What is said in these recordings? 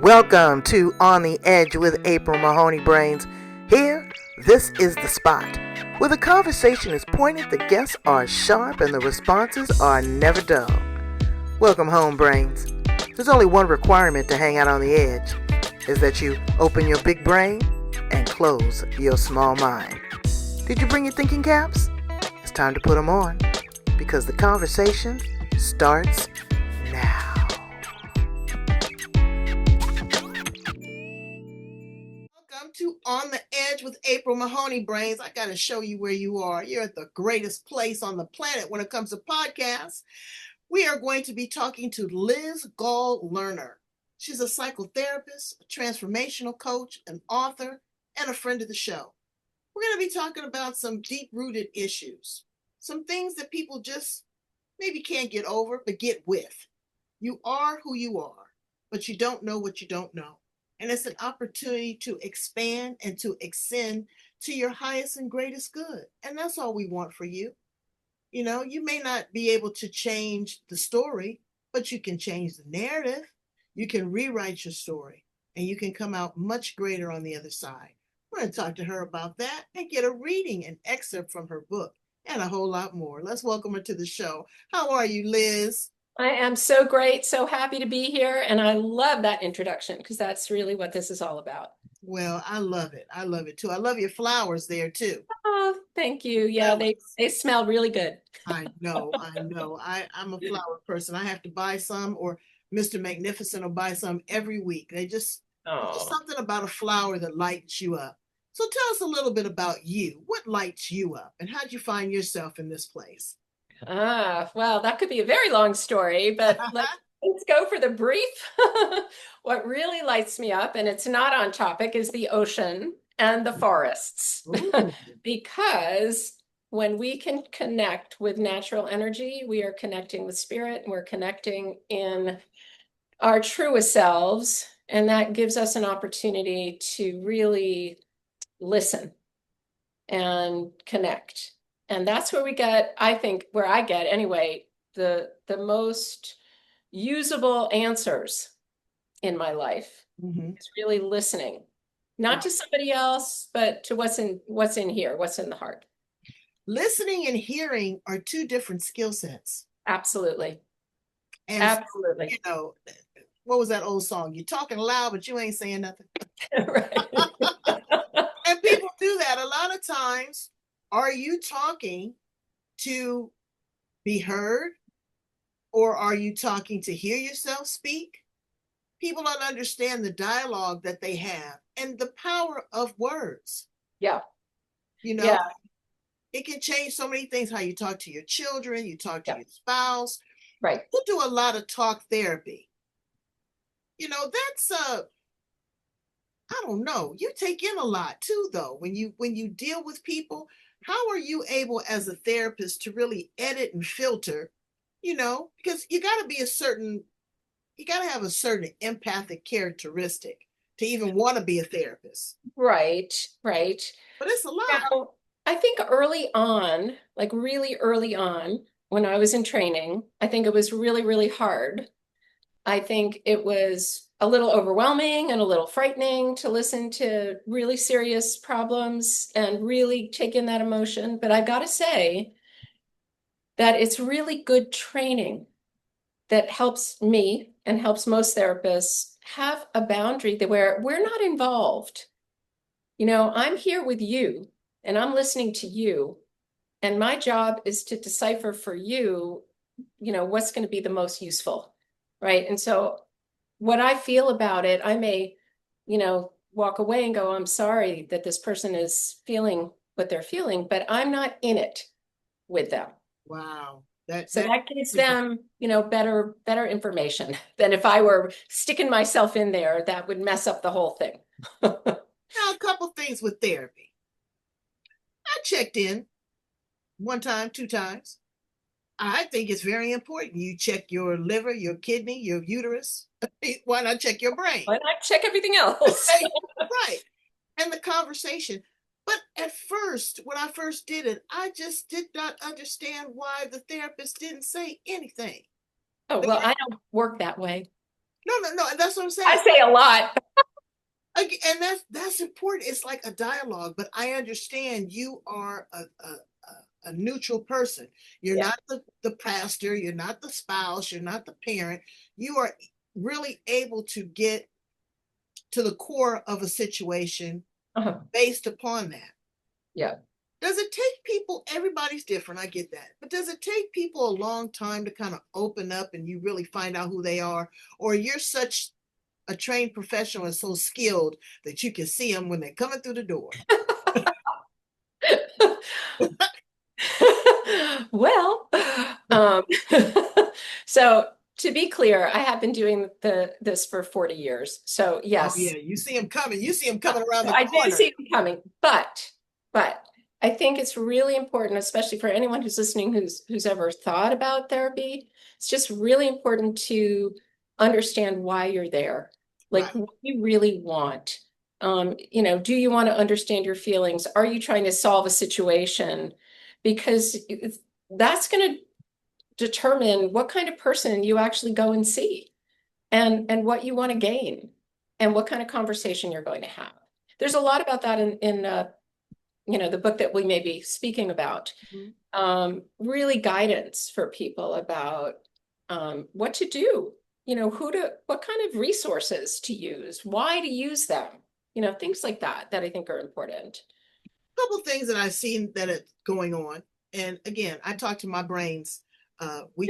Welcome to On the Edge with April Mahoney Brains. Here, this is the spot where the conversation is pointed, the guests are sharp, and the responses are never dull. Welcome home, Brains. There's only one requirement to hang out on the edge, is that you open your big brain and close your small mind. Did you bring your thinking caps? It's time to put them on, because the conversation starts now. Welcome to On the Edge with April Mahoney Brains. I got to show you where you are. You're at the greatest place on the planet when it comes to podcasts. We are going to be talking to Liz Goll Lerner. She's a psychotherapist, a transformational coach, an author, and a friend of the show. We're going to be talking about some deep-rooted issues, some things that people just maybe can't get over, but get with. You are who you are, but you don't know what you don't know. And it's an opportunity to expand and to ascend to your highest and greatest good. And that's all we want for you. You know, you may not be able to change the story, but you can change the narrative. You can rewrite your story, and you can come out much greater on the other side. We're going to talk to her about that and get a reading, an excerpt from her book, and a whole lot more. Let's welcome her to the show. How are you, Liz? I am so great, so happy to be here, and I love that introduction because that's really what this is all about. Well, I love it. I love it too. I love your flowers there too. Oh, thank you. Yeah, they smell really good. I know. I'm a flower person. I have to buy some, or Mr. Magnificent will buy some every week. There's something about a flower that lights you up. So tell us a little bit about you. What lights you up, and how'd you find yourself in this place? Well, that could be a very long story, but let's go for the brief. What really lights me up, and it's not on topic, is the ocean and the forests. Because when we can connect with natural energy, we are connecting with spirit, and we're connecting in our truest selves, and that gives us an opportunity to really listen and connect. And that's where we get, I think, where I get anyway, the most usable answers in my life. It's really listening, not to somebody else, but to what's in here, what's in the heart. Listening and hearing are two different skill sets. Absolutely. And absolutely. You know, what was that old song? You're talking loud, but you ain't saying nothing. Right. And people do that a lot of times. Are you talking to be heard, or are you talking to hear yourself speak? People don't understand the dialogue that they have and the power of words. Yeah. You know, it can change so many things, how you talk to your children, you talk to your spouse. Right. You do a lot of talk therapy. You know, that's I don't know. You take in a lot too, though. When you deal with people, how are you able as a therapist to really edit and filter, you know, because you got to have a certain empathic characteristic to even want to be a therapist. Right. But it's a lot. Now, I think early on, like really early on, when I was in training, I think it was really, really hard. I think it was a little overwhelming and a little frightening to listen to really serious problems and really take in that emotion. But I've got to say that it's really good training that helps me and helps most therapists have a boundary where we're not involved. You know, I'm here with you and I'm listening to you. And my job is to decipher for you, you know, what's going to be the most useful. Right. And so what I feel about it, I may, you know, walk away and go, I'm sorry that this person is feeling what they're feeling, but I'm not in it with them. Wow. So that gives them, you know, better information than if I were sticking myself in there. That would mess up the whole thing. Now, a couple things with therapy. I checked in one time, two times. I think it's very important. You check your liver, your kidney, your uterus. Why not check your brain? Why not check everything else? Right. And the conversation. But at first, when I first did it, I just did not understand why the therapist didn't say anything. Oh, well, I don't work that way. No. That's what I'm I saying. say a lot. And that's important. It's like a dialogue, but I understand you are a neutral person. You're Yeah. not the pastor, you're not the spouse, you're not the parent. You are really able to get to the core of a situation Uh-huh. based upon that. Yeah. Does it take people, everybody's different, I get that, but does it take people a long time to kind of open up and you really find out who they are? Or you're such a trained professional and so skilled that you can see them when they're coming through the door? Well, um, so to be clear, I have been doing this for 40 years. So Oh yeah, yes, you see them coming. You see them coming around the I do corner. see them coming, but I think it's really important, especially for anyone who's listening who's ever thought about therapy. It's just really important to understand why you're there, like Right. what you really want. Do you want to understand your feelings? Are you trying to solve a situation? Because that's going to determine what kind of person you actually go and see and what you want to gain and what kind of conversation you're going to have. There's a lot about that in the book that we may be speaking about. Mhm. Really guidance for people about what to do, what kind of resources to use, why to use them, things like that I think are important. Couple things that I've seen that are going on, and again, I talk to my brains. We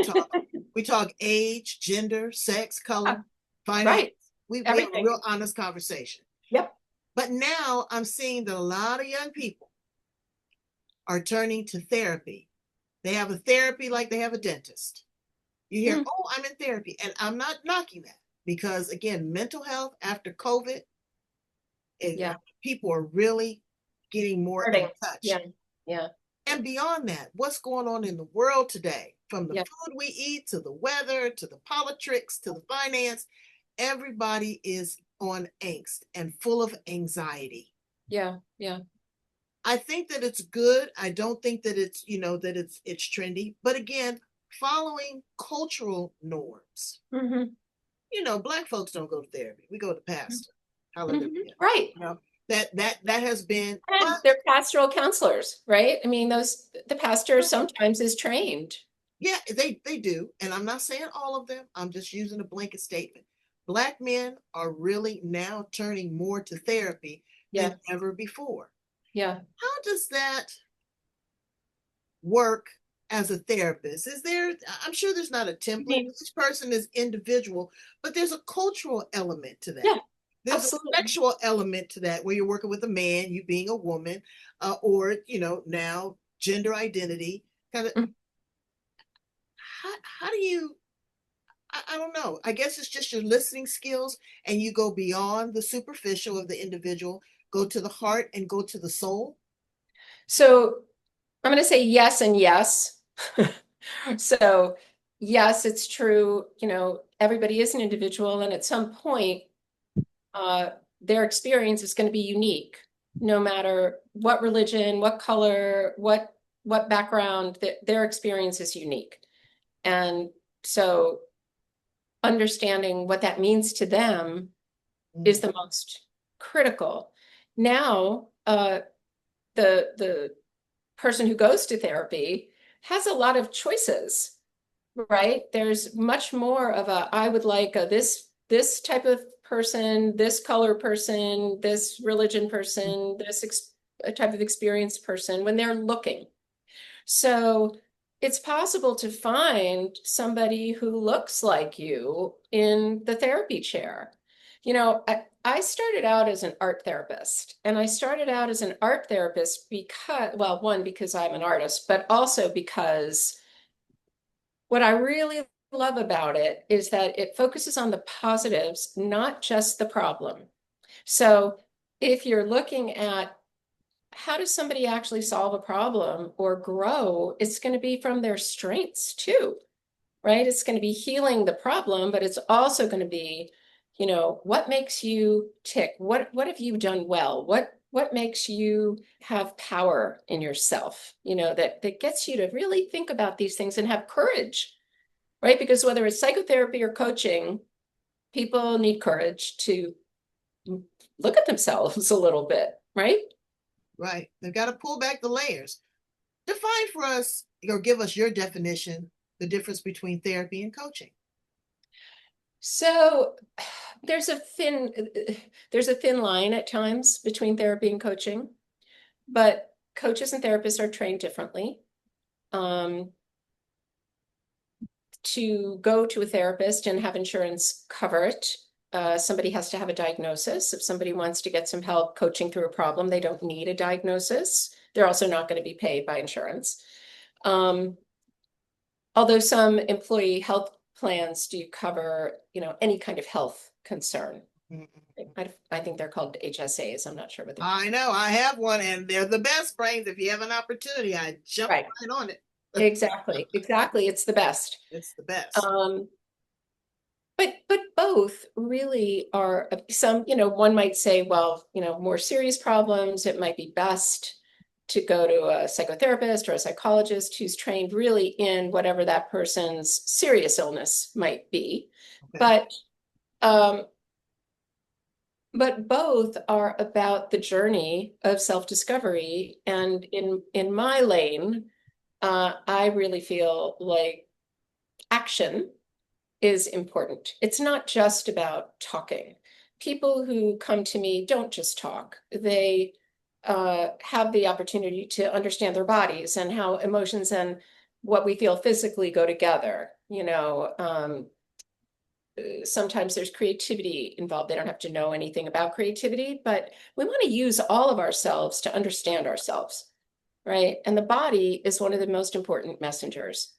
talk age, gender, sex, Uh, color, finance. right. We have a Everything. real honest conversation. Yep. But now I'm seeing that a lot of young people are turning to therapy. They have a therapy like they have a dentist. You hear, Mm, oh, I'm in therapy. And I'm not knocking that because, again, mental health after COVID, yeah. people are really getting more in Hurting. Yeah. touch. Yeah. And beyond that, what's going on in the world today, from the Yeah. food we eat to the weather to the politics to the finance, everybody is on angst and full of anxiety. Yeah. Yeah. I think that it's good. I don't think that it's trendy, but again, following cultural norms. Hmm. Black folks don't go to therapy. We go to pastor. Hallelujah. Hmm. Right. You know, that has been, And but they're pastoral counselors, right? I mean, the pastor sometimes is trained. yeah, they do. And I'm not saying all of them. I'm just using a blanket statement. Black men are really now turning more to therapy than Yeah. ever before. Yeah. How does that work as a therapist? I'm sure there's not a I template. mean, Each person is individual, but there's a cultural element to that. yeah, There's a absolutely. sexual element to that where you're working with a man, you being a woman, or, now gender identity. Kind of, Mm. how do you, I don't know. I guess it's just your listening skills and you go beyond the superficial of the individual, go to the heart and go to the soul. So I'm going to say yes and yes. So, yes, it's true. Everybody is an individual, and at some point, uh, their experience is going to be unique, no matter what religion, what color, what background. Their experience is unique, and so understanding what that means to them is Mm. the most critical. Now, the person who goes to therapy has a lot of choices, right? There's much more of I would like this type of person, this color person, this religion person, a type of experienced person when they're looking. So it's possible to find somebody who looks like you in the therapy chair. I started out as an art therapist, and I started out as an art therapist because, well, one, because I'm an artist, but also because what I really love about it is that it focuses on the positives, not just the problem. So if you're looking at how does somebody actually solve a problem or grow, it's going to be from their strengths too, right? It's going to be healing the problem, but it's also going to be, what makes you tick? What have you done well? What makes you have power in yourself, that gets you to really think about these things and have courage, right? Because whether it's psychotherapy or coaching, people need courage to look at themselves a little bit, right? Right. They've got to pull back the layers. Define for us or give us your definition, the difference between therapy and coaching. So there's a thin line at times between therapy and coaching, but coaches and therapists are trained differently. To go to a therapist and have insurance cover it, somebody has to have a diagnosis. If somebody wants to get some help coaching through a problem, they don't need a diagnosis. They're also not going to be paid by insurance. Although some employee health plans do cover, any kind of health concern. I think they're called HSAs. I'm not sure what they're called. I know, I have one, and they're the best, brains. If you have an opportunity, I jump right on it. Exactly. It's the best. It's the best. But both really are some, one might say, well, more serious problems, it might be best to go to a psychotherapist or a psychologist who's trained really in whatever that person's serious illness might be. Okay. But both are about the journey of self-discovery. And in my lane, I really feel like action is important. It's not just about talking. People who come to me don't just talk. They have the opportunity to understand their bodies and how emotions and what we feel physically go together. Sometimes there's creativity involved. They don't have to know anything about creativity, but we want to use all of ourselves to understand ourselves, right? And the body is one of the most important messengers.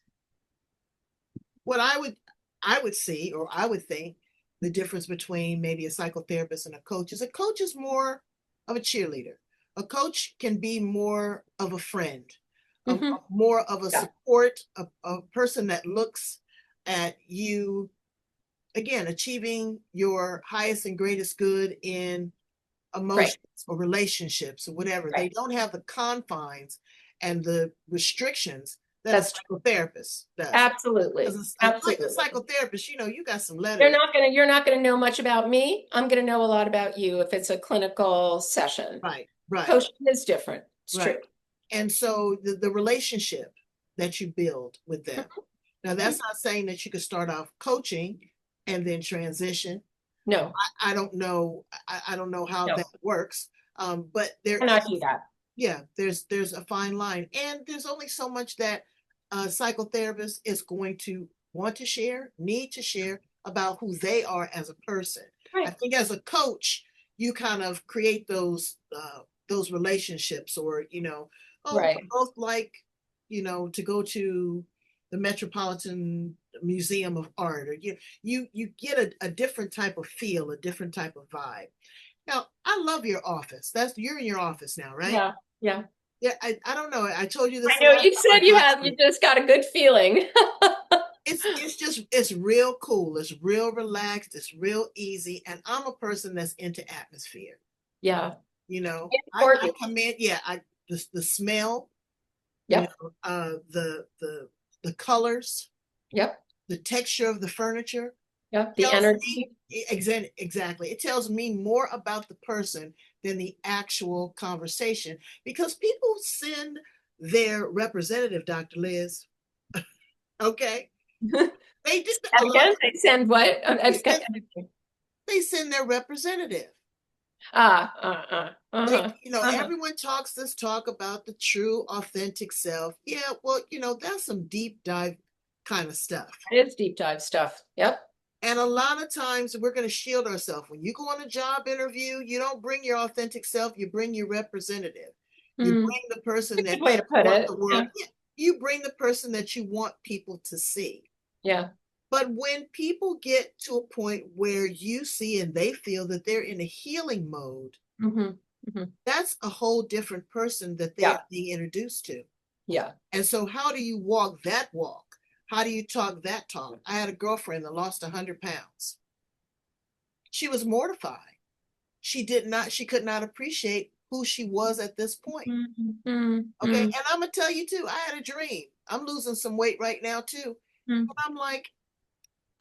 What I would see, or I would think, the difference between maybe a psychotherapist and a coach is more of a cheerleader. A coach can be more of a friend, more of a support, a person that looks at you, again, achieving your highest and greatest good in emotions or relationships or whatever. They don't have the confines and the restrictions that a psychotherapist does. Absolutely. Like a psychotherapist, you got some letters. You're not gonna know much about me. I'm gonna know a lot about you if it's a clinical session. Right. Coaching is different. It's true. And so the relationship that you build with them. Now, that's not saying that you could start off coaching and then transition. No. I don't know. I don't know how that works. But there cannot do that. Yeah, there's a fine line, and there's only so much that a psychotherapist is going to want to share, need to share about who they are as a person. I think as a coach, you kind of create those relationships, or we both like to go to the Metropolitan Museum of Art, or you get a different type of feel, a different type of vibe. Now, I love your office. You're in your office now, right? Yeah. I don't know. I told you this. I know you said you just got a good feeling. It's real cool. It's real relaxed. It's real easy. And I'm a person that's into atmosphere. Yeah. I come in. Yeah. The smell. Yep. The colors. Yep. The texture of the furniture. Yep. The energy. Exactly. It tells me more about the person than the actual conversation, because people send their representative, Dr. Liz. Okay. They just they send what? They send their representative. Everyone talks this talk about the true, authentic self. Yeah, well, that's some deep dive kind of stuff. It's deep dive stuff. Yep. And a lot of times we're going to shield ourselves. When you go on a job interview, you don't bring your authentic self, you bring your representative. You bring the person that way to put it. You bring the person that you want people to see. Yeah. But when people get to a point where you see and they feel that they're in a healing mode, that's a whole different person that they're being introduced to. Yeah. And so how do you walk that walk? How do you talk that talk? I had a girlfriend that lost 100 pounds. She was mortified. She could not appreciate who she was at this point. Okay. And I'm going to tell you too, I had a dream. I'm losing some weight right now too. But I'm like,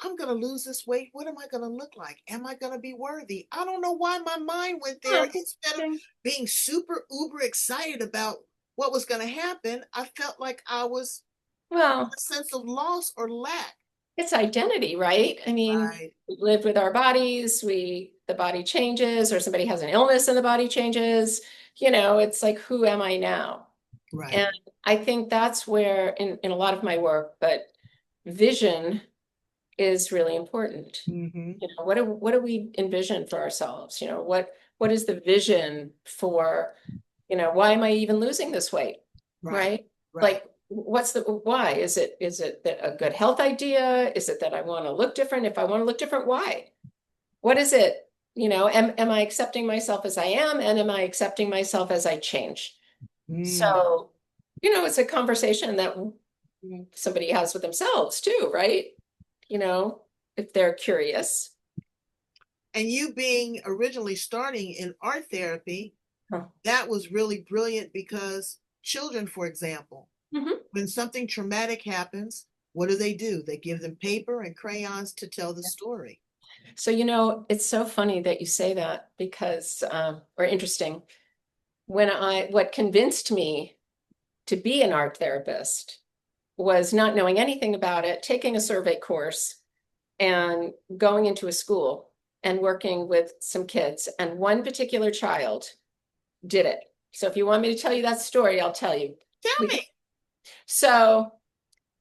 I'm going to lose this weight. What am I going to look like? Am I going to be worthy? I don't know why my mind went there. Huh, Instead of interesting. being super uber excited about what was going to happen, I felt like I was Well, a sense of loss or lack. it's identity, right? I mean, Right, we live with our bodies, the body changes, or somebody has an illness and the body changes. It's like, who am I now? right. And I think that's where in a lot of my work, but vision is really important. Mm-hmm. What do we envision for ourselves? What is the vision for, why am I even losing this weight? Right, Right? right. Like, what's the why? Is it that a good health idea? Is it that I want to look different? If I want to look different, why? What is it? Am I accepting myself as I am, and am I accepting myself as I change? Mm. So, it's a conversation that somebody has with themselves too, right? You know, if they're curious. And you being originally starting in art therapy, Huh. that was really brilliant because children, for example, Mhm. when something traumatic happens, what do? They give them paper and crayons to tell the story. So, it's so funny that you say that because, or interesting, what convinced me to be an art therapist was not knowing anything about it, taking a survey course and going into a school and working with some kids. And one particular child did it. So if you want me to tell you that story, I'll tell you. Tell We, me. so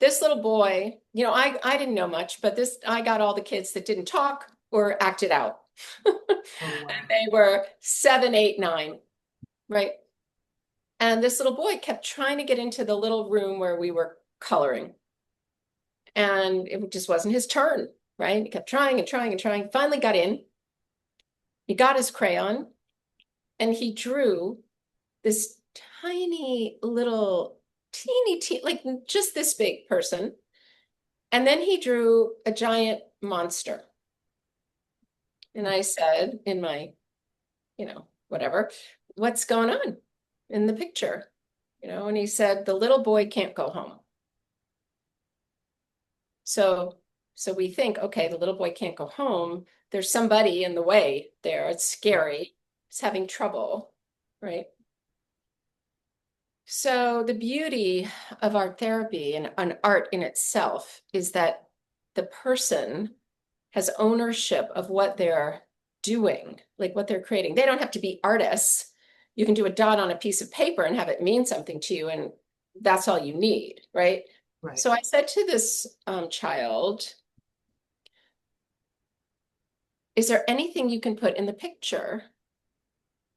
this little boy, I didn't know much, but I got all the kids that didn't talk or acted out. Oh, wow. And they were 7, 8, 9, right? And this little boy kept trying to get into the little room where we were coloring. And it just wasn't his turn, right? He kept trying and trying and trying. Finally got in. He got his crayon and he drew this tiny little teeny, like just this big person. And then he drew a giant monster. And I said in my, whatever, what's going on in the picture? And he said, the little boy can't go home. So, so we think, okay, the little boy can't go home. There's somebody in the way there. It's scary. It's having trouble, right? So the beauty of art therapy and art in itself is that the person has ownership of what they're doing, like what they're creating. They don't have to be artists. You can do a dot on a piece of paper and have it mean something to you, and that's all you need, right? Right. So I said to this child, is there anything you can put in the picture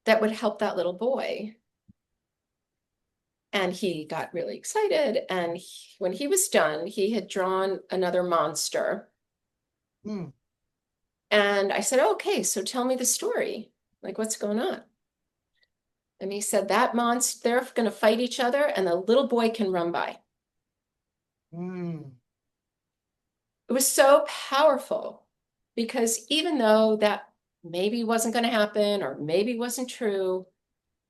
that would help that little boy? And he got really excited. And when he was done, he had drawn another monster. Mm. And I said, okay, so tell me the story. Like, what's going on? And he said, that monster, they're going to fight each other, and the little boy can run by. Mm. It was so powerful because even though that maybe wasn't going to happen or maybe wasn't true,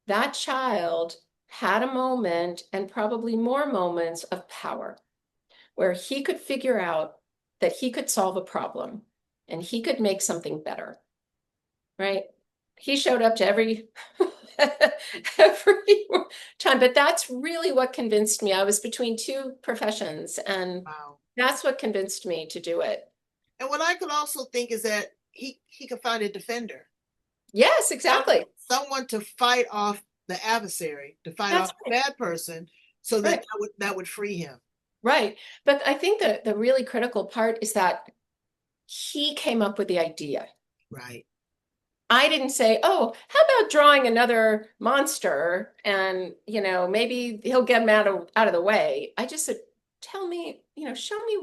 that child had a moment and probably more moments of power where he could figure out that he could solve a problem and he could make something better, right? He showed up to every time, but that's really what convinced me. I was between two professions, and Wow. that's what convinced me to do it. And what I could also think is that he could find a defender, Yes, some, exactly. someone to fight off the adversary, to fight That's off the right. bad person, so that Right. that would free him. Right. But I think that the really critical part is that he came up with the idea. Right. I didn't say, oh, how about drawing another monster and, maybe he'll get him out of the way. I just said, tell me, show me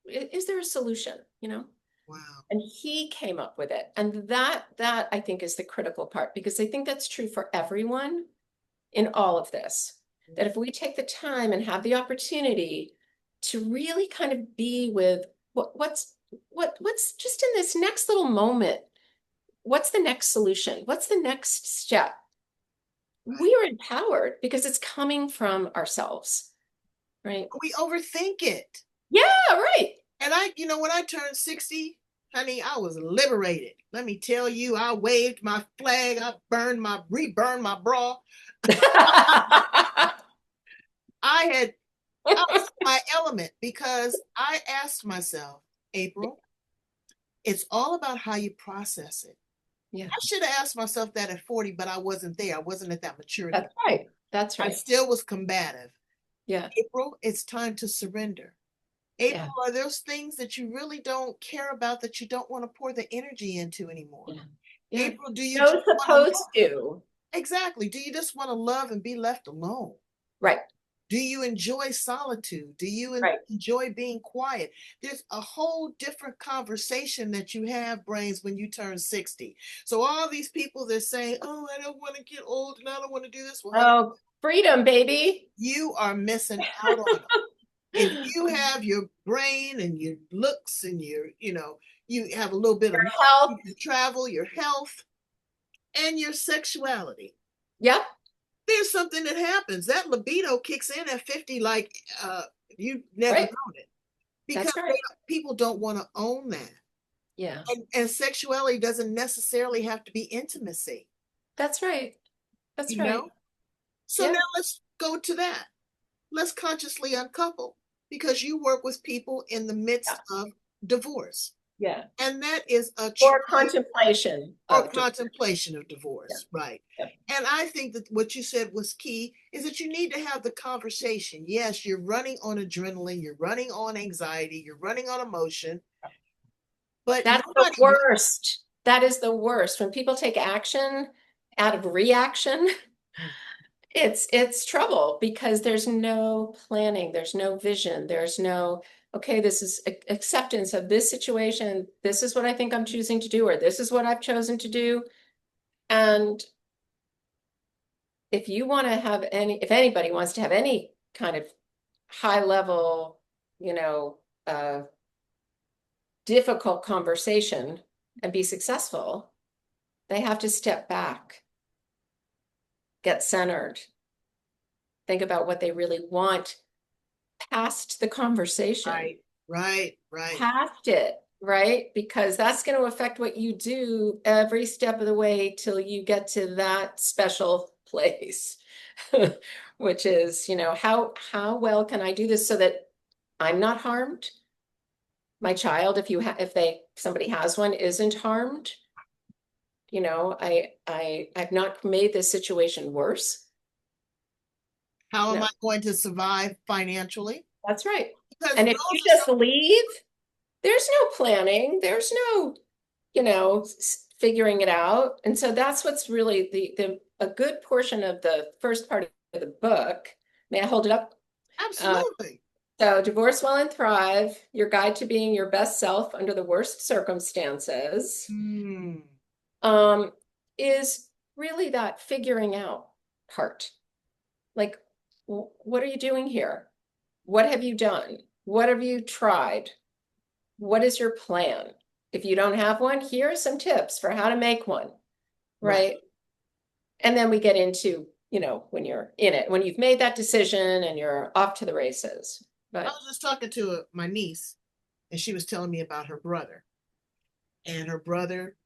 is there a solution, Wow. And he came up with it. And that I think is the critical part because I think that's true for everyone in all of this. That if we take the time and have the opportunity to really kind of be with what's just in this next little moment, what's the next solution? What's the next step? Right. We are empowered because it's coming from ourselves, right? We overthink it. Yeah, right. And when I turned 60, honey, I was liberated. Let me tell you, I waved my flag, I reburned my bra. I was in my element because I asked myself, April, it's all about how you process it. Yeah, I should have asked myself that at 40, but I wasn't there. I wasn't at that maturity. that's right. That's I right. still was combative. Yeah, April, it's time to surrender. yeah, April, are those things that you really don't care about that you don't want to pour the energy into anymore? yeah, yeah. April, do you just No want to supposed love? to. Exactly. Do you just want to love and be left alone? Right, Do you enjoy solitude? Do you right. enjoy being quiet? There's a whole different conversation that you have, brains, when you turn 60. So all these people that say, oh, I don't want to get old and I don't want to do this. Well, honey, Oh, freedom, baby. you are missing out on it. If you have your brain and your looks and you have a little bit of Your money, health. you can travel, your health, and your sexuality, Yep, there's something that happens. That libido kicks in at 50 like you never right. known it. Because That's right. people don't want to own that. Yeah, And sexuality doesn't necessarily have to be intimacy, that's right. That's you right. know? So now Yeah, let's go to that. Let's consciously uncouple because you work with people in the yeah, midst of divorce. yeah. And that is a Or trying contemplation or of divorce. contemplation of Yeah, divorce, right? yeah, And I think that what you said was key is that you need to have the conversation. Yes, you're running on adrenaline, you're running on anxiety, you're running on emotion, but that's the nobody really, worst. That is the worst. When people take action out of reaction, it's trouble because there's no planning, there's no vision, there's no, okay, this is acceptance of this situation. This is what I think I'm choosing to do, or this is what I've chosen to do. And if you want to have if anybody wants to have any kind of high level, you know, difficult conversation and be successful, they have to step back, get centered, think about what they really want past the conversation, right, right, right. past it, right? Because that's going to affect what you do every step of the way till you get to that special place, which is, how well can I do this so that I'm not harmed? My child, if somebody has one, isn't harmed. I've not made this situation worse. How am No, I going to survive financially? that's right. Because And if you those are just some, leave, there's no planning, there's no, figuring it out. And so that's what's really the a good portion of the first part of the book. May I hold it up? Uh, absolutely. so Divorce Well and Thrive, your guide to being your best self under the worst circumstances, Hmm. um, is really that figuring out part. Like, what are you doing here? What have you done? What have you tried? What is your plan? If you don't have one, here are some tips for how to make one, Right. right? And then we get into, when you're in it, when you've made that decision and you're off to the races. I But was just talking to my niece, and she was telling me about her brother, and her brother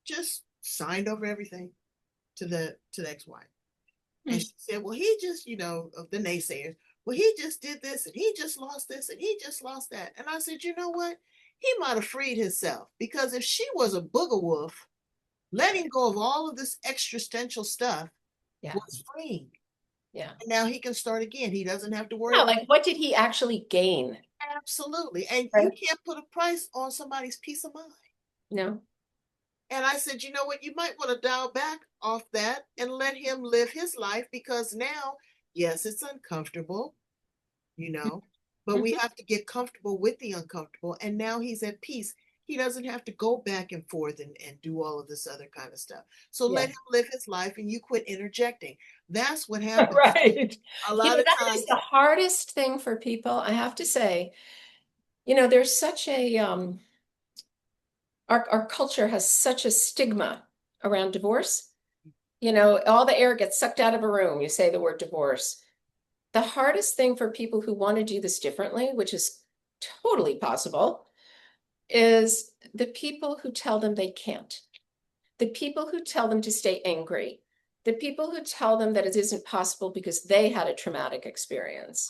just signed over everything to the ex-wife. And hmm, she said, well, he just, of the naysayers, well, he just did this and he just lost this and he just lost that. And I said, you know what? He might have freed himself because if she was a booger wolf, letting go of all of this existential stuff yeah, was freeing. yeah. And now he can start again. He doesn't have to worry Yeah, about like what did he actually gain? it. Absolutely. And you Right? can't put a price on somebody's peace of mind. No. And I said, you know what? You might want to dial back off that and let him live his life because now, yes, it's uncomfortable, you know, but we Mhm. have to get comfortable with the uncomfortable. And now he's at peace. He doesn't have to go back and forth and do all of this other kind of stuff. So let Yeah. him live his life and you quit interjecting. That's what happens. Right. A lot of That is times, the hardest thing for people, I have to say. There's such a our culture has such a stigma around divorce. All the air gets sucked out of a room. You say the word divorce. The hardest thing for people who want to do this differently, which is totally possible, is the people who tell them they can't, the people who tell them to stay angry, the people who tell them that it isn't possible because they had a traumatic experience.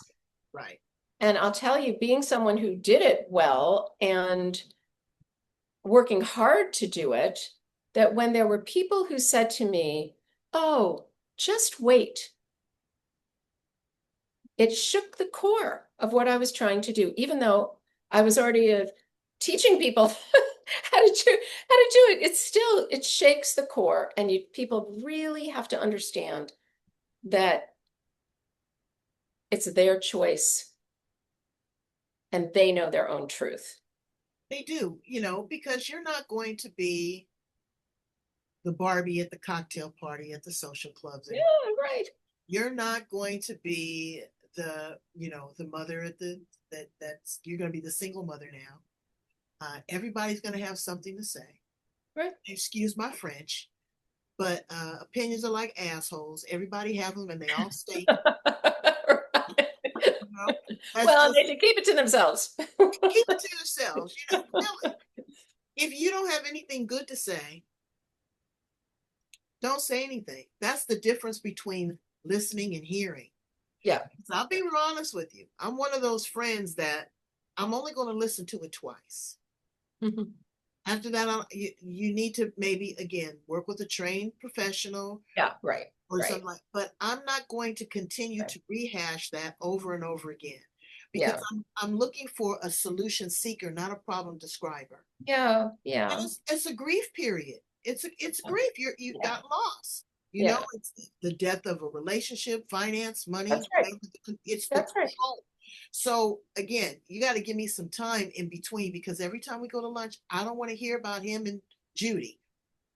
Right. And I'll tell you, being someone who did it well and working hard to do it, that when there were people who said to me, oh, just wait, it shook the core of what I was trying to do, even though I was already teaching people how to do it. It's still, it shakes the core, and people really have to understand that it's their choice and they know their own truth. They do, because you're not going to be the Barbie at the cocktail party at the social clubs. Yeah, right. You're not going to be the mother at that's you're going to be the single mother now. Everybody's going to have something to say. Right. Excuse my French, but opinions are like assholes. Everybody have them, and they all stink. Right. Well, Just, they should keep it to themselves. keep it to yourselves. Really. If you don't have anything good to say, don't say anything. That's the difference between listening and hearing. Yeah. So I'll be real honest with you. I'm one of those friends that I'm only going to listen to it twice. Mm-hmm. After that, you need to maybe, again, work with a trained professional. Yeah, right. Or right. something like, but I'm not going to continue right. to rehash that over and over again, because Yeah. I'm looking for a solution seeker, not a problem describer. Yeah, yeah. And it's a grief period. It's grief. You've Yeah. got loss. Yeah. It's the death of a relationship, finance, money. That's right. It's the That's right. control. So again, you got to give me some time in between, because every time we go to lunch, I don't want to hear about him and Judy.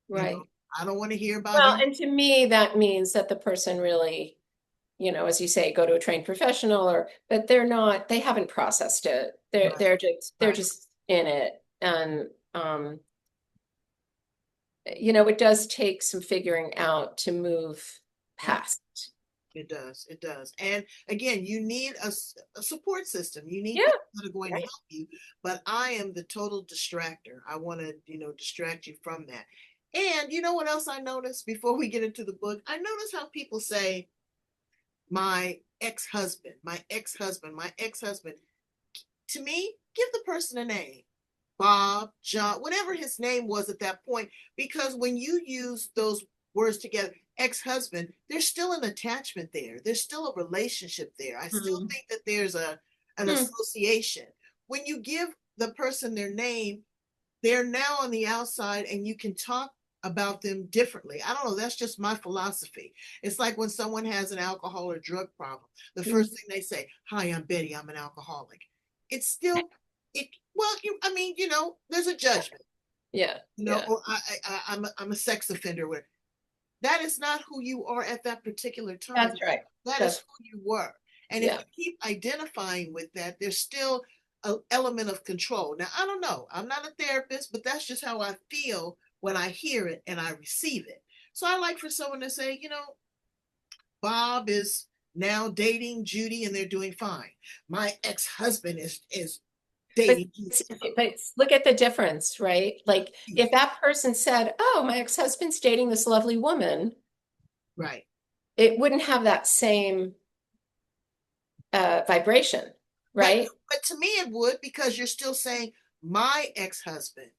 Right. I don't want to hear about Well, him. and to me, that means that the person really, as you say, go to a trained professional, but they haven't processed it. They're just in it. And it does take some figuring out to move past. It does. It does. And again, you need a support system. You need Yeah. people that are going to help you. But I am the total distractor. I want to, distract you from that. And you know what else I noticed before we get into the book? I notice how people say, my ex-husband, my ex-husband, my ex-husband. To me, give the person a name. Bob, John, whatever his name was at that point, because when you use those words together, ex-husband, there's still an attachment there. There's still a relationship there. I still think that there's an association. When you give the person their name, they're now on the outside, and you can talk about them differently. I don't know. That's just my philosophy. It's like when someone has an alcohol or drug problem, the first thing they say, hi, I'm Betty, I'm an alcoholic. It's still, there's a judgment. Yeah. Or I'm a sex offender. That is not who you are at that particular time. That's right. That is who you were. And if you keep identifying with that, there's still an element of control. Now, I don't know. I'm not a therapist, but that's just how I feel when I hear it and I receive it. So I like for someone to say, Bob is now dating Judy and they're doing fine. My ex-husband is dating Judy. But look at the difference, right? Like if that person said, oh, my ex-husband's dating this lovely woman, right, it wouldn't have that same vibration, right? But to me it would, because you're still saying my ex-husband.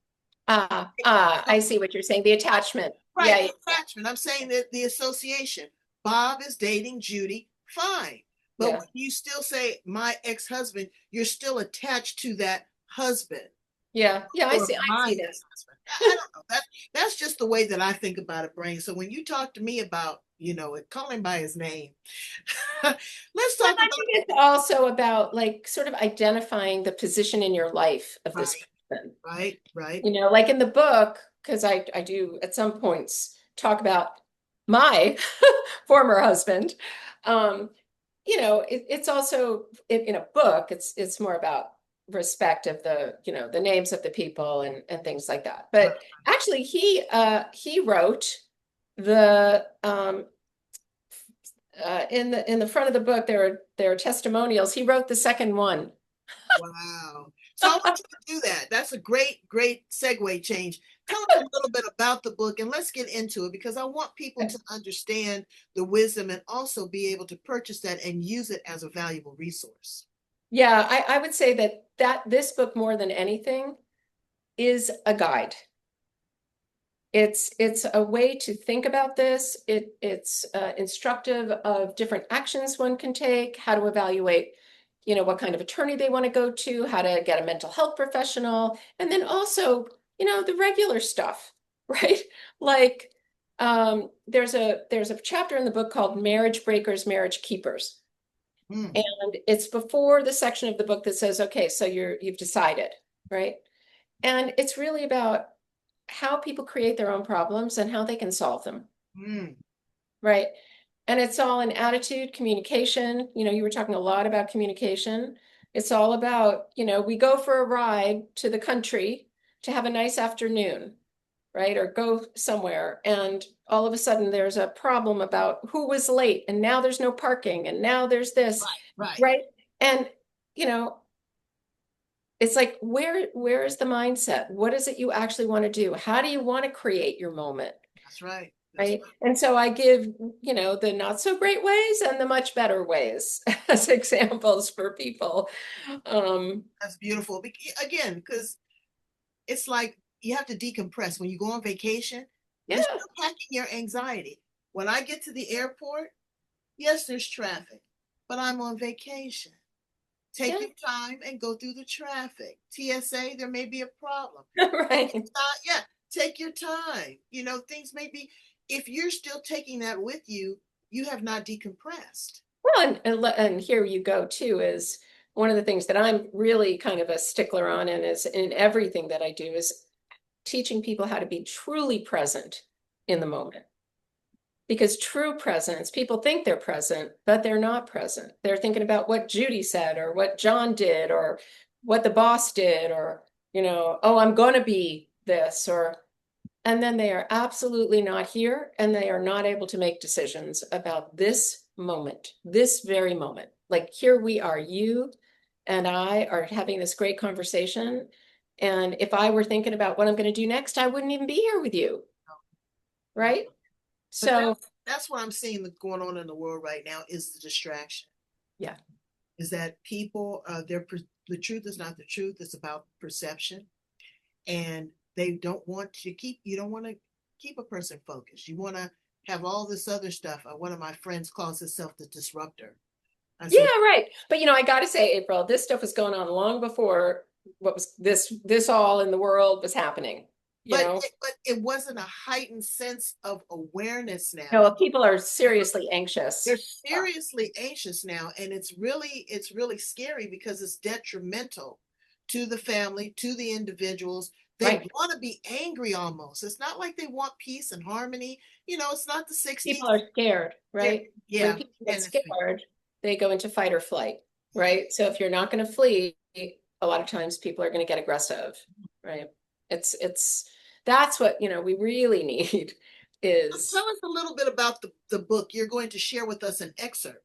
I see what you're saying. The attachment. Right, Yeah. the attachment. I'm saying that the association. Bob is dating Judy, fine. But when you still say my ex-husband, you're still attached to that husband. Yeah, I see that. I don't know. That's just the way that I think about it, Brain. So when you talk to me about, call him by his name. Let's talk about it. It's also about like sort of identifying the position in your life of this person. Right. Like in the book, because I do at some points talk about my former husband. It's also in a book, it's more about respect of the names of the people and things like that. But actually he wrote the in the front of the book there are testimonials. He wrote the second one. Wow. So I want you to do that. That's a great, great segue change. Tell us a little bit about the book and let's get into it because I want people to understand the wisdom and also be able to purchase that and use it as a valuable resource. Yeah, I would say that this book more than anything is a guide. It's a way to think about this. It's instructive of different actions one can take, how to evaluate, what kind of attorney they want to go to, how to get a mental health professional, and then also, the regular stuff, right? Like there's a chapter in the book called Marriage Breakers, Marriage Keepers. Mm, And it's before the section of the book that says, okay, so you've decided, right? And it's really about how people create their own problems and how they can solve them, mm, right? And it's all in attitude, communication. You were talking a lot about communication. It's all about, we go for a ride to the country to have a nice afternoon, right? Or go somewhere. And all of a sudden there's a problem about who was late and now there's no parking and now there's this, right, right. right? And, you know, it's like, where is the mindset? What is it you actually want to do? How do you want to create your moment? That's right. That's Right. right. And so I give, the not so great ways and the much better ways as examples for people. That's beautiful. Again, because it's like you have to decompress. When you go on vacation, you're Yeah. still packing your anxiety. When I get to the airport, yes, there's traffic, but I'm on vacation. Take Yeah. your time and go through the traffic. TSA, there may be a problem. Right. Yeah, take your time. Things may be, if you're still taking that with you, you have not decompressed. Well, and here you go too, is one of the things that I'm really kind of a stickler on, and is in everything that I do, is teaching people how to be truly present in the moment. Because true presence, people think they're present, but they're not present. They're thinking about what Judy said, or what John did, or what the boss did, or, oh, I'm going to be this, and then they are absolutely not here, and they are not able to make decisions about this moment, this very moment. Like here we are, you and I are having this great conversation. And if I were thinking about what I'm going to do next, I wouldn't even be here with you, No. right? But So, that's what I'm seeing that's going on in the world right now is the distraction. yeah. Is that people, the truth is not the truth. It's about perception. And they don't want to keep, you don't want to keep a person focused. You want to have all this other stuff. One of my friends calls herself the disruptor. I Yeah, said, right. But I got to say, April, this stuff was going on long before what was this all in the world was happening, you know? but it wasn't a heightened sense of awareness now. No, people are seriously anxious. They're seriously anxious now, and it's really scary because it's detrimental to the family, to the individuals. They Right. want to be angry almost. It's not like they want peace and harmony. It's not the 60s. People are scared, Yeah, right? When yeah, people get and it's scared, they go into fight or flight, right? So if you're not going to flee, a lot of times people are going to get aggressive, right? It's that's what, we really need tell is, us a little bit about the book. You're going to share with us an excerpt.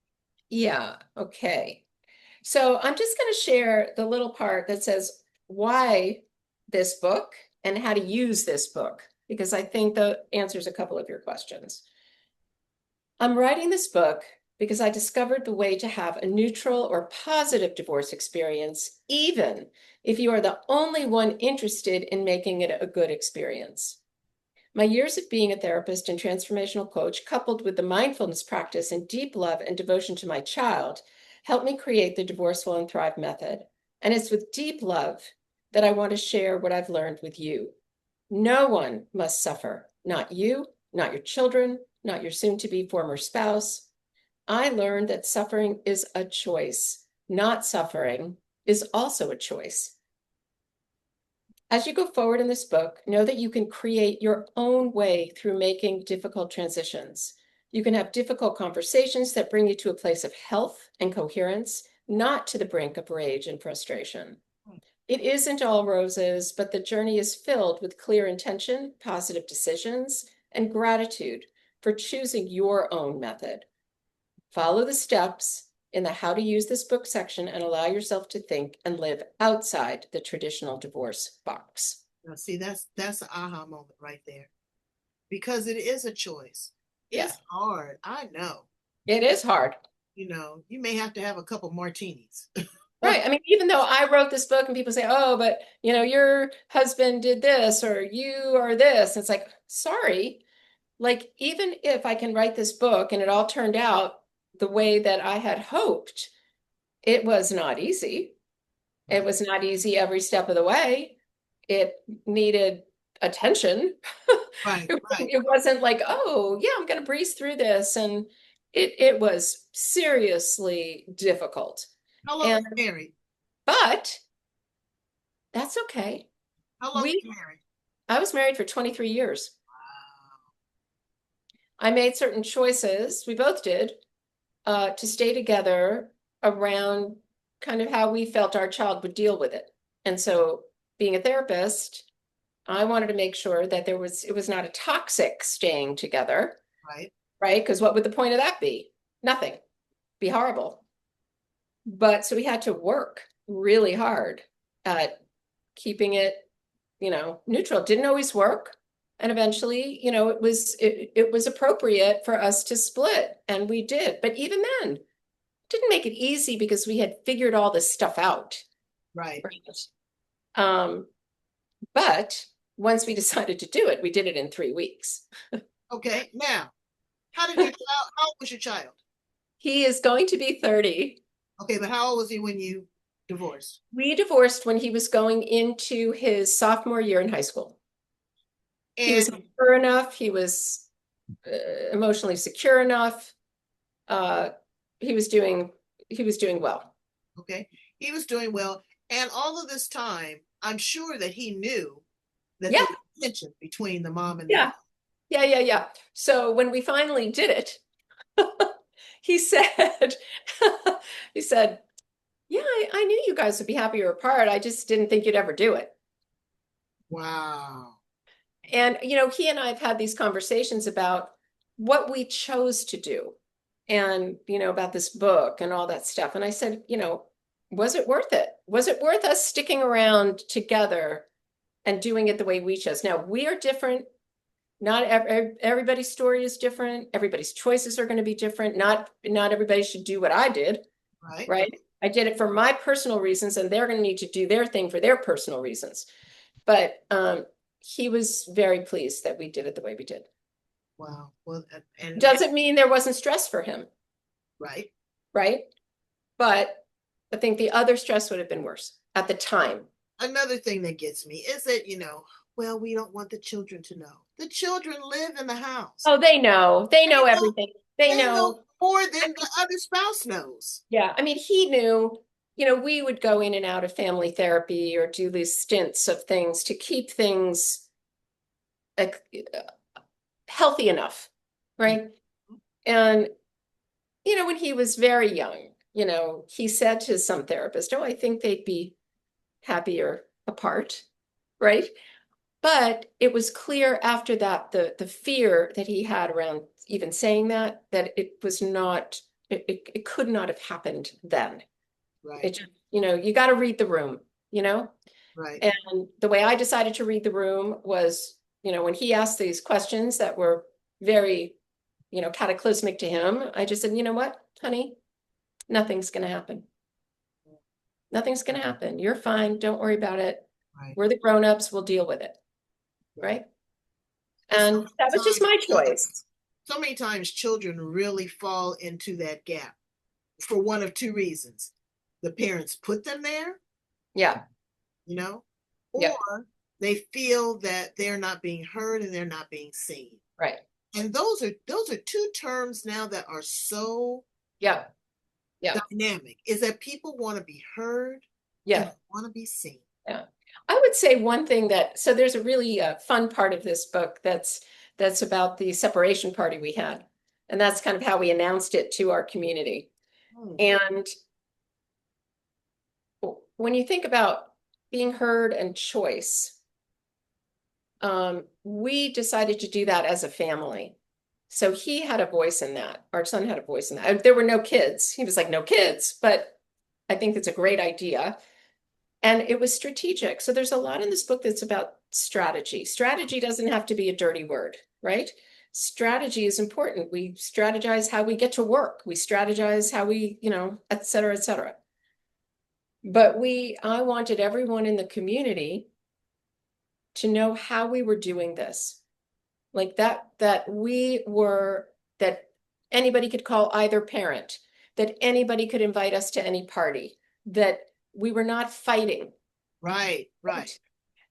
yeah, okay. So I'm just going to share the little part that says why this book and how to use this book, because I think that answers a couple of your questions. I'm writing this book because I discovered the way to have a neutral or positive divorce experience, even if you are the only one interested in making it a good experience. My years of being a therapist and transformational coach, coupled with the mindfulness practice and deep love and devotion to my child, helped me create the Divorce Well and Thrive method. And it's with deep love that I want to share what I've learned with you. No one must suffer, not you, not your children, not your soon to be former spouse. I learned that suffering is a choice. Not suffering is also a choice. As you go forward in this book, know that you can create your own way through making difficult transitions. You can have difficult conversations that bring you to a place of health and coherence, not to the brink of rage and frustration. It isn't all roses, but the journey is filled with clear intention, positive decisions, and gratitude for choosing your own method. Follow the steps in the how to use this book section and allow yourself to think and live outside the traditional divorce box. Now, see, that's an aha moment right there, because it is a choice. Yeah, It's hard. I know. it is hard. You may have to have a couple martinis. Right. I mean, even though I wrote this book and people say, oh, but your husband did this or you are this. It's like, sorry. Like, even if I can write this book and it all turned out the way that I had hoped, it was not easy. It Right, was not easy every step of the way. It needed attention. right, right. It wasn't like, oh, yeah, I'm going to breeze through this. And it was seriously difficult. How long were And, you married? but that's okay. How long were We, you married? I was married for 23 years. Wow. I made certain choices, we both did, to stay together around kind of how we felt our child would deal with it. And so, being a therapist, I wanted to make sure that it was not a toxic staying together, Right. right? Because what would the point of that be? Nothing. Be horrible. But so we had to work really hard at keeping it, neutral. It didn't always work. And eventually, it was appropriate for us to split, and we did. But even then, it didn't make it easy because we had figured all this stuff out. Right. Right. Um, but once we decided to do it, we did it in 3 weeks. Okay. Now, how old was your child? He is going to be 30. Okay, but how old was he when you divorced? We divorced when he was going into his sophomore year in high school. He was And mature enough. He was emotionally secure enough. Uh, he was doing well. okay, he was doing well. And all of this time, I'm sure that he knew that there Yeah, was tension between the mom and the yeah, dad. yeah. So when we finally did it, he said, he said, yeah, I knew you guys would be happier apart. I just didn't think you'd ever do it. Wow. And, he and I have had these conversations about what we chose to do and, about this book and all that stuff. And I said, was it worth it? Was it worth us sticking around together and doing it the way we chose? Now, we are different. Not everybody's story is different. Everybody's choices are going to be different. Not everybody should do what I did, Right. right? I did it for my personal reasons, and they're going to need to do their thing for their personal reasons. But he was very pleased that we did it the way we did. Wow. Well, and Doesn't mean there wasn't stress for him, right. right? But I think the other stress would have been worse at the time. Another thing that gets me is that, well, we don't want the children to know. The children live in the house. Oh, they know. They They know know, everything. They they know know. more than the other spouse knows. Yeah. I mean, he knew, we would go in and out of family therapy or do these stints of things to keep things like, healthy enough, right? And, when he was very young, he said to some therapist, oh, I think they'd be happier apart, right? But it was clear after that, the fear that he had around even saying that it was not, it could not have happened then. It Right. just, you got to read the room, you know? Right. And the way I decided to read the room was, when he asked these questions that were very, cataclysmic to him, I just said, you know what, honey, nothing's going to happen. Nothing's going to happen. You're fine. Don't worry about it. Right. We're the grown-ups. We'll deal with it. Right. So And that was just my choice. so many times children really fall into that gap for one of two reasons. The parents put them there, Yeah. you know, Yeah. or they feel that they're not being heard and they're not being seen. Right. And those are two terms now that are so Yeah. Yeah. dynamic, is that people want to be heard and Yeah. want to be seen. Yeah. I would say one thing so there's a really fun part of this book that's about the separation party we had. And that's kind of how we announced it to our community. Hmm. And when you think about being heard and choice, we decided to do that as a family. So he had a voice in that. Our son had a voice in that. There were no kids. He was like, no kids, but I think it's a great idea. And it was strategic. So there's a lot in this book that's about strategy. Strategy doesn't have to be a dirty word, right? Strategy is important. We strategize how we get to work. We strategize how we, et cetera, et cetera. But I wanted everyone in the community to know how we were doing this. Like that anybody could call either parent, that anybody could invite us to any party, that we were not fighting. Right.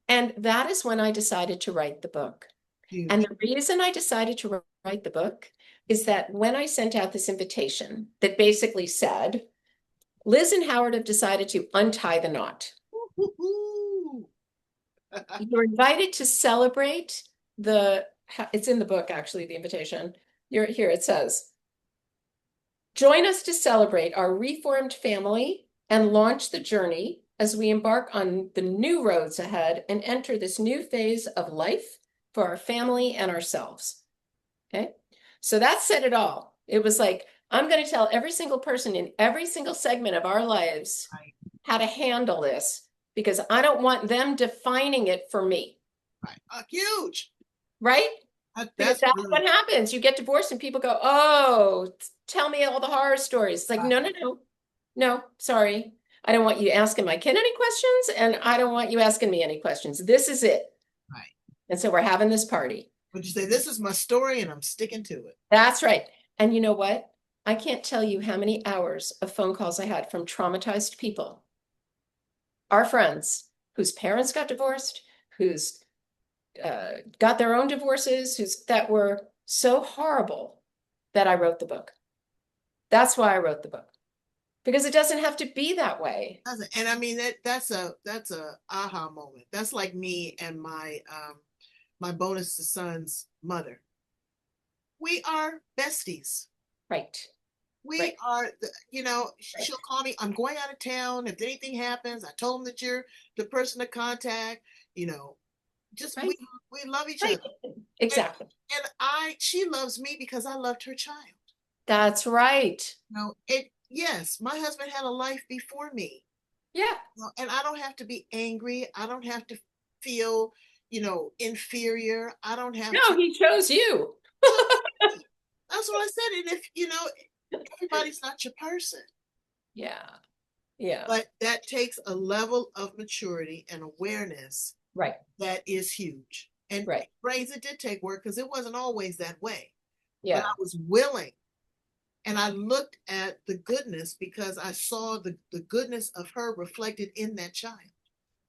And that is when I decided to write the book. Huge. And the reason I decided to write the book is that when I sent out this invitation that basically said, Liz and Howard have decided to untie the knot. You're invited to celebrate it's in the book, actually, the invitation. Here it says, join us to celebrate our reformed family and launch the journey as we embark on the new roads ahead and enter this new phase of life for our family and ourselves. Okay. So that said it all. It was like, I'm going to tell every single person in every single segment of our lives how to handle this, because I don't want them defining it for me. Right. Huge. Right? That's what happens. You get divorced and people go, oh, tell me all the horror stories. It's like, no, sorry. I don't want you asking my kid any questions, and I don't want you asking me any questions. This is it. Right. And so we're having this party. But you say, this is my story and I'm sticking to it. That's right. And you know what? I can't tell you how many hours of phone calls I had from traumatized people, our friends whose parents got divorced, whose got their own divorces, that were so horrible that I wrote the book. That's why I wrote the book, because it doesn't have to be that way. And I mean, that's a aha moment. That's like me and my bonus son's mother. We are besties. Right. We are, she'll call me. I'm going out of town. If anything happens, I told him that you're the person to contact. Just we love each other. Exactly. And she loves me because I loved her child. That's right. Yes, my husband had a life before me. Yeah. And I don't have to be angry. I don't have to feel, inferior. I don't have to. He chose you. That's what I said. And if, everybody's not your person. Yeah. Yeah. But that takes a level of maturity and awareness. Right. That is huge. And Brains, it did take work because it wasn't always that way. Yeah. But I was willing. And I looked at the goodness because I saw the goodness of her reflected in that child.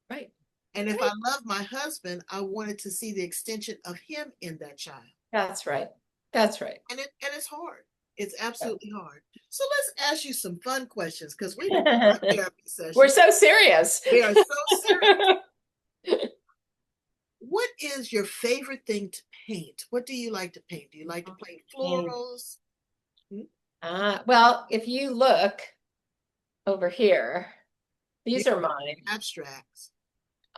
Right. And if I love my husband, I wanted to see the extension of him in that child. That's right. That's right. And it's hard. It's absolutely hard. So let's ask you some fun questions, because we're in a therapy session. We're so serious. We are so serious. What is your favorite thing to paint? What do you like to paint? Do you like to paint florals? Well, if you look over here, these are mine. Abstracts.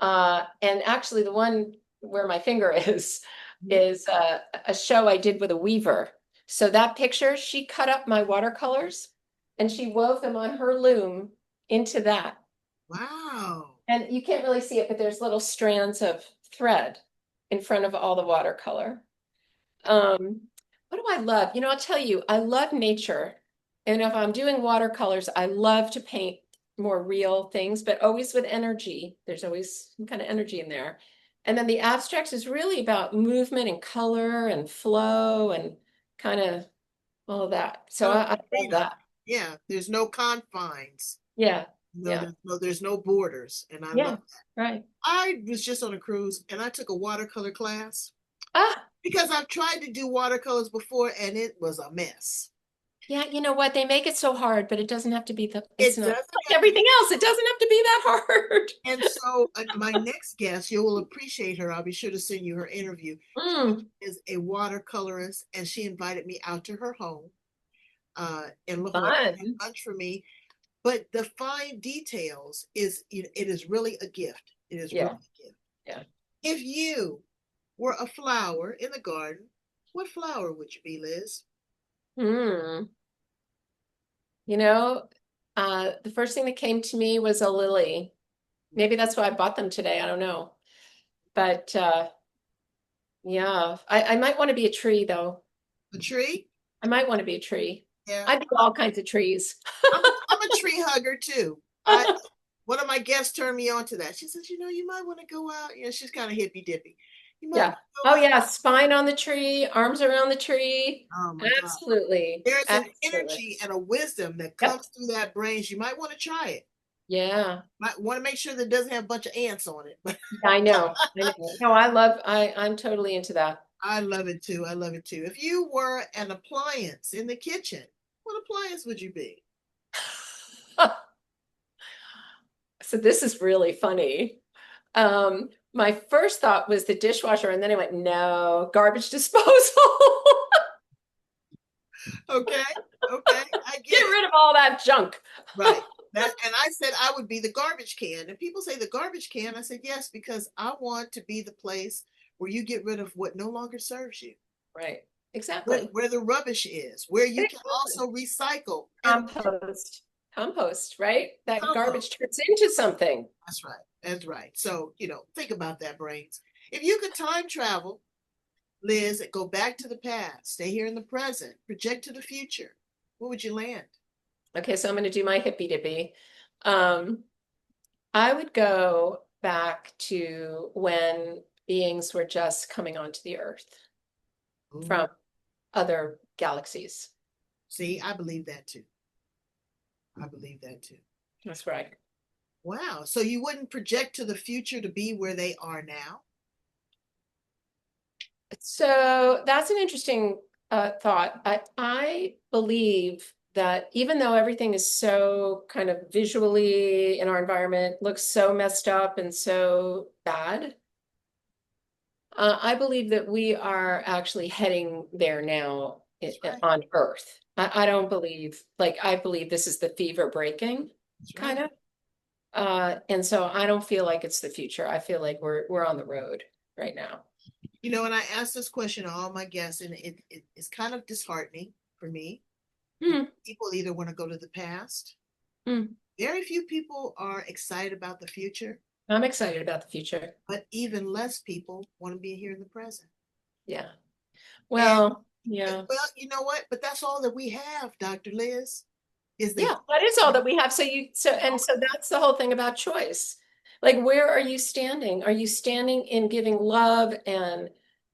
And actually the one where my finger is a show I did with a weaver. So that picture, she cut up my watercolors and she wove them on her loom into that. Wow. And you can't really see it, but there's little strands of thread in front of all the watercolor. What do I love? I'll tell you, I love nature. And if I'm doing watercolors, I love to paint more real things, but always with energy. There's always some kind of energy in there. And then the abstracts is really about movement and color and flow and kind of all of that. So I love that. Yeah, there's no confines. Yeah. There's no borders. And I love that. Right. I was just on a cruise and I took a watercolor class. Because I've tried to do watercolors before and it was a mess. Yeah, you know what? They make it so hard, but it doesn't have to be it's not like everything else. It doesn't have to be that hard. And so my next guest, you will appreciate her. I'll be sure to send you her interview. She is a watercolorist and she invited me out to her home and look at lunch for me. But the fine details it is really a gift. It is really a gift. Yeah. If you were a flower in the garden, What flower would you be, Liz? Hmm. You know, the first thing that came to me was a lily. Maybe that's why I bought them today. I don't know. But yeah, I might want to be a tree though. A tree? I might want to be a tree. Yeah. I do all kinds of trees. I'm a tree hugger too. I One of my guests turned me on to that. She says, you might want to go out. She's kind of hippy dippy. You might Yeah. want to Oh go out. yeah, spine on the tree, arms around the tree. Oh my God. Absolutely. There's an Absolutely. energy and a wisdom that Yep. comes through that brain. You might want to try it. Yeah. Might want to make sure that it doesn't have a bunch of ants on it. But I know. I know. No, I'm totally into that. I love it too. I love it too. If you were an appliance in the kitchen, what appliance would you be? So this is really funny. My first thought was the dishwasher, and then I went, no, garbage disposal. Okay. Okay. I Get get it. rid of all that junk. Right. And I said I would be the garbage can. And people say the garbage can. I said yes, because I want to be the place where you get rid of what no longer serves you, Right. Exactly. where the rubbish is, where you can Exactly. also recycle and Compost. Compost, right? That compost. garbage turns into something. That's right. That's right. So, think about that, brains. If you could time travel, Liz, and go back to the past, stay here in the present, project to the future, where would you land? Okay, so I'm going to do my hippy dippy. Um, I would go back to when beings were just coming onto the Earth Ooh, from other galaxies. see, I believe that too. I believe that too. That's right. Wow. So you wouldn't project to the future to be where they are now? So that's an interesting thought. I believe that even though everything is so kind of visually in our environment looks so messed up and so bad, I believe that we are actually heading there now That's right. on Earth. I don't believe, like, I believe this is the fever breaking, That's kind right. of. And so I don't feel like it's the future. I feel like we're on the road right now. And I asked this question to all my guests, and it's kind of disheartening for me. Hmm, People either want to go to the past. hmm. Very few people are excited about the future, I'm excited about the future. but even less people want to be here in the present. Yeah. And Well, yeah. well, you know what? But that's all that we have, Dr. Liz, is the Yeah, that is all that we have. So that's the whole thing about choice. Like, where are you standing? Are you standing in giving love and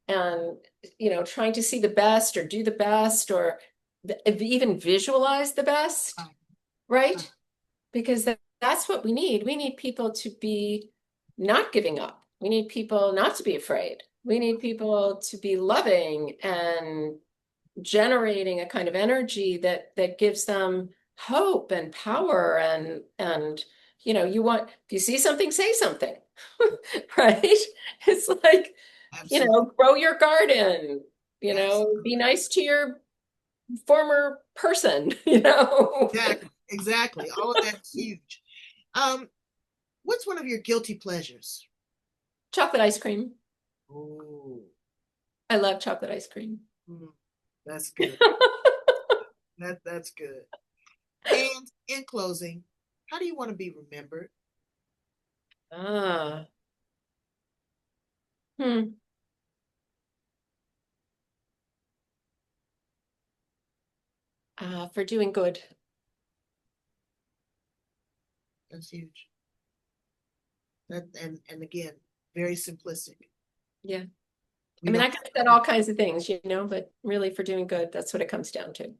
trying to see the best or do the best or even visualize the best, right? Because that's what we need. We need people to be not giving up. We need people not to be afraid. We need people to be loving and generating a kind of energy that gives them hope and power and you want if you see something, say something. Right? It's like, absolutely grow your garden, be absolutely nice to your former person. exactly. All of that's huge. Um, what's one of your guilty pleasures? Chocolate ice cream. Oh, I love chocolate ice cream. that's good. That's good. And in closing, how do you want to be remembered? Ah. Hmm. For doing good. That's huge. That and again, very simplistic. Yeah. I We mean, don't I could have said all kinds of things, but really for doing good, that's what it comes down to.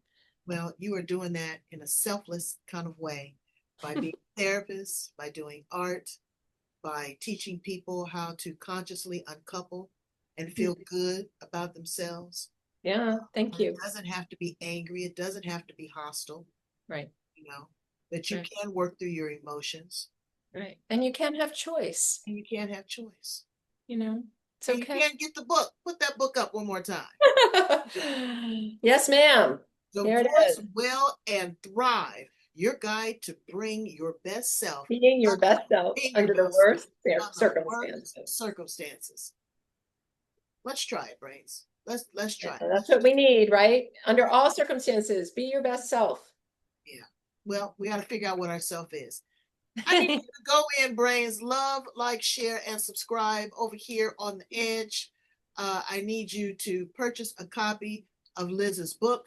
Well, you are doing that in a selfless kind of way by being a therapist, by doing art, by teaching people how to consciously uncouple and feel good about themselves. Yeah, thank And it you. doesn't have to be angry, it doesn't have to be hostile, Right, you know, that you right, can work through your emotions right. And you can have choice, and you can have choice. it's And you okay. can get the book. Put that book up one more time. Yes, ma'am. There it Divorce is. Well and Thrive, your guide to bring your best self, Being your best self being your under the best self worst under the worst circumstances. circumstances. Let's try it, Brains. Let's Yeah, try it. that's what we need, right? Under all circumstances, be your best self. Yeah. Well, we got to figure out what our self is. I need you to go in, brains. Love, like, share, and subscribe over here on the Edge. I need you to purchase a copy of Liz's book.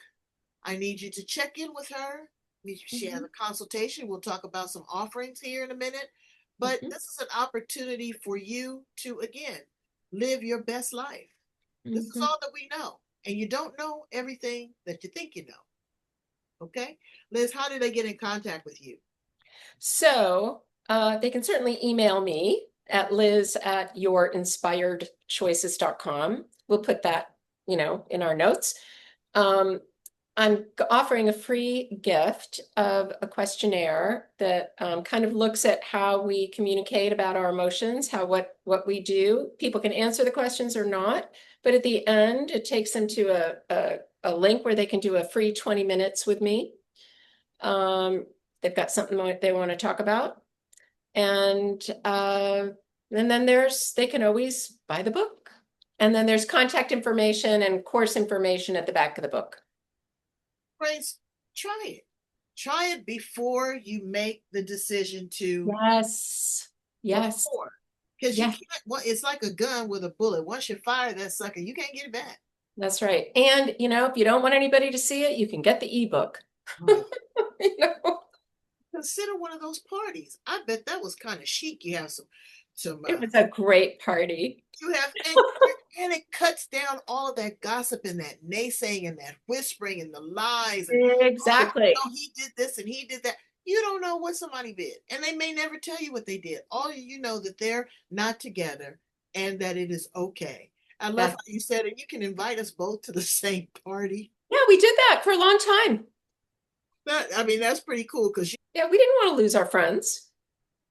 I need you to check in with her. She has Mhm, a consultation. We'll talk about some offerings here in a minute. But mhm, this is an opportunity for you to, again, live your best life. This is mhm. all that we know. And you don't know everything that you think you know. Okay? Liz, how do they get in contact with you? So they can certainly email me at liz@yourinspiredchoices.com. We'll put that, in our notes. Um, I'm offering a free gift of a questionnaire that kind of looks at how we communicate about our emotions, what we do. People can answer the questions or not, but at the end, it takes them to a link where they can do a free 20 minutes with me. Um, they've got something they want to talk about, and then they can always buy the book. And then there's contact information and course information at the back of the book. Grace, try it. Try it before you make the decision to Yes. Yes. before. Because you Yes. can't, well, it's like a gun with a bullet. Once you fire that sucker, you can't get it back. That's right. And, if you don't want anybody to see it, you can get the ebook. Oh, You know? consider one of those parties. I bet that was kind of chic. You have some, It was a great party. you have, and it cuts down all of that gossip and that naysaying and that whispering and the lies and oh, Exactly. he did this and he did that. You don't know what somebody did, and they may never tell you what they did. All you know that they're not together and that it is okay. I love how That, you said it. You can invite us both to the same party. yeah, we did that for a long time. I mean, that's pretty cool because Yeah, we didn't want to lose our friends.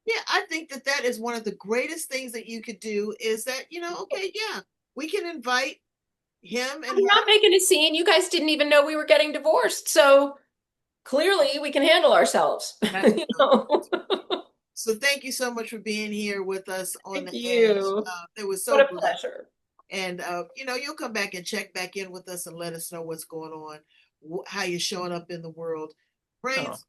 yeah, I think that that is one of the greatest things that you could do is that, okay, yeah, we can invite him and I'm not her. making a scene. You guys didn't even know we were getting divorced. So clearly we can handle ourselves. That's You know? so thank you so much for being here with us on Thank the edge. you. It was What so a blessed. pleasure. And you'll come back and check back in with us and let us know what's going on, how you're showing up in the world. Oh, Brains,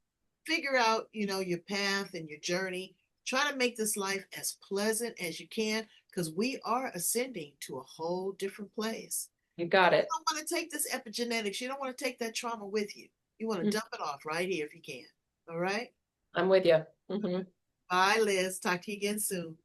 figure out, your path and your journey. Try to make this life as pleasant as you can because we are ascending to a whole different place. you got You it. don't want to take this epigenetics. You don't want to take that trauma with you. You want to Mm, dump it off right here if you can. All right. I'm with you. Mhm. Bye, Liz. Talk to you again soon.